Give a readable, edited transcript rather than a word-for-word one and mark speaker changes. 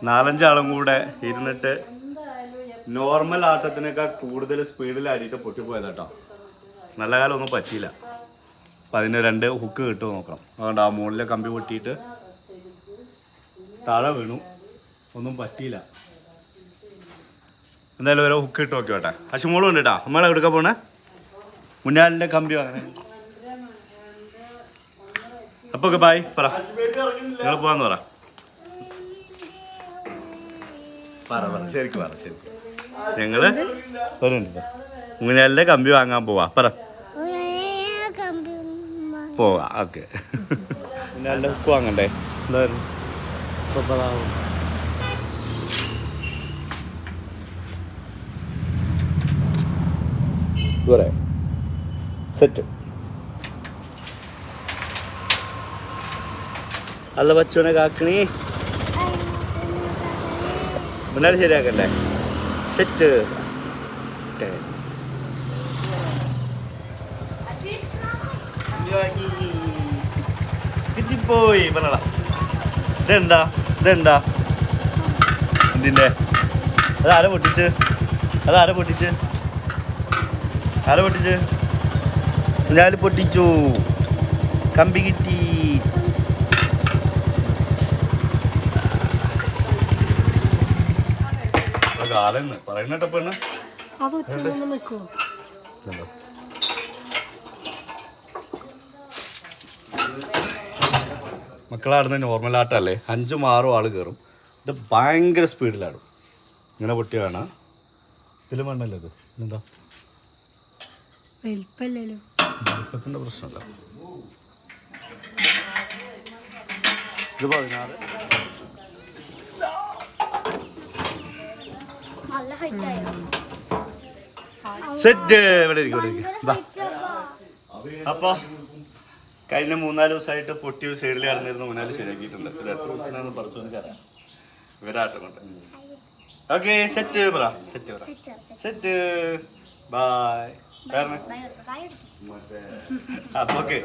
Speaker 1: 4-5 ആളും കൂടെ ഇരുന്നിട്ട് നോർമൽ ആട്ടത്തിനേക്കാൾ കൂടുതൽ സ്പീഡിൽ ആടിയിട്ട് പൊട്ടിപ്പോയത് കേട്ടോ. നല്ല കാലം ഒന്നും പറ്റിയില്ല. അപ്പം അതിന് 2 ഹുക്ക് കിട്ടുമോ നോക്കണം. അതുകൊണ്ട് ആ മുകളിലെ കമ്പി പൊട്ടിയിട്ട് താഴെ വീണു, ഒന്നും പറ്റിയില്ല. എന്തായാലും ഓരോ ഹുക്ക് ഇട്ട് നോക്കി വേട്ടെ. അശ്മോളും ഉണ്ട് കേട്ടോ. നമ്മളെ എടുക്കാൻ പോണേ മുന്നാലിൻ്റെ കമ്പി അങ്ങനെ. അപ്പോൾ ഓക്കെ ബായ് പറ, നിങ്ങൾ പോകാന്ന് പറ. ശരിക്കും പറ. ശരിക്കും ഞങ്ങള് മുന്നാലിൻ്റെ കമ്പി വാങ്ങാൻ പോവാ. പറ പോവാ. ഓക്കെ. മുന്നാലിൻ്റെ ഹുക്ക് വാങ്ങണ്ടേ? എന്തായാലും സെറ്റ് അല്ല ബച്ചോനെ കാക്കണി മുന്നാലും ശരിയാക്കണ്ടേ? സെറ്റ് കിട്ടിപ്പോയി. പറഞ്ഞടാ. ഇതെന്താ എന്തിൻ്റെ? അതാരെ പൊട്ടിച്ച്? ഞാൻ പൊട്ടിച്ചു. കമ്പി കിട്ടി. കാലെന്ന് പറയുന്നേട്ട പെണ്ണ് മക്കളാടുന്ന നോർമൽ ആട്ടല്ലേ. 5-6 ആള് കയറും. ഇത് ഭയങ്കര സ്പീഡിലാടും. ഇങ്ങനെ പൊട്ടിയാണ്. ഇതിലും മണ്ണല്ലേ ഇത്? എന്താ വലിപ്പത്തിന്റെ പ്രശ്നമല്ല. ഇത് 16. സെറ്റ്. ഇവിടെ ഇരിക്കും. അപ്പൊ കഴിഞ്ഞ 4 ദിവസമായിട്ട് പൊട്ടി സൈഡിൽ കിടന്നിരുന്നു. 4 ശരിയാക്കിയിട്ടുണ്ട്. ഇത് എത്ര ദിവസത്തിനാന്ന് പഠിച്ചു എനിക്കറിയാം. ഇവരാട്ടം കൊണ്ട്. ഓക്കെ സെറ്റ് പറ. Set bye. അപ്പൊ ഓക്കെ.